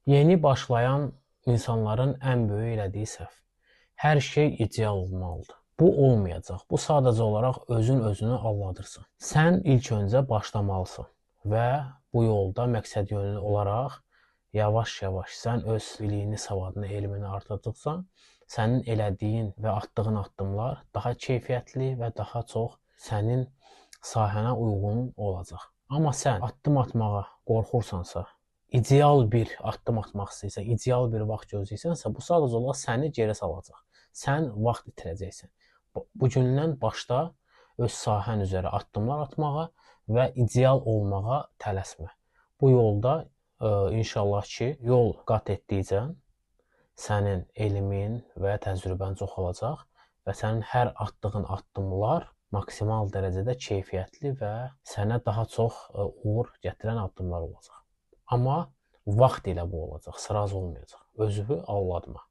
Yeni başlayan insanların ən böyük elədiyi səhv. Hər şey ideal olmalıdır. Bu olmayacaq. Bu sadəcə olaraq özünü aldadırsan. Sən ilk öncə başlamalısan və bu yolda məqsədyönlü olaraq yavaş-yavaş sən öz biliyini, savadını, elmini artırdıqca sənin elədiyin və atdığın addımlar daha keyfiyyətli və daha çox sənin sahənə uyğun olacaq. Amma sən addım atmağa qorxursansa, ideal bir addım atmaq istəyirsən, ideal bir vaxt gözləyirsənsə, bu sadəcə olaraq səni geri salacaq. Sən vaxt itirəcəksən. Bugündən başla öz sahən üzrə addımlar atmağa və ideal olmağa tələsmə. Bu yolda inşallah ki, yol qat etdikcə sənin elmin və təcrübən çoxalacaq və sənin hər atdığın addımlar maksimal dərəcədə keyfiyyətli və sənə daha çox uğur gətirən addımlar olacaq. Amma vaxt ilə bu olacaq, sırası olmayacaq. Özünü aldadma.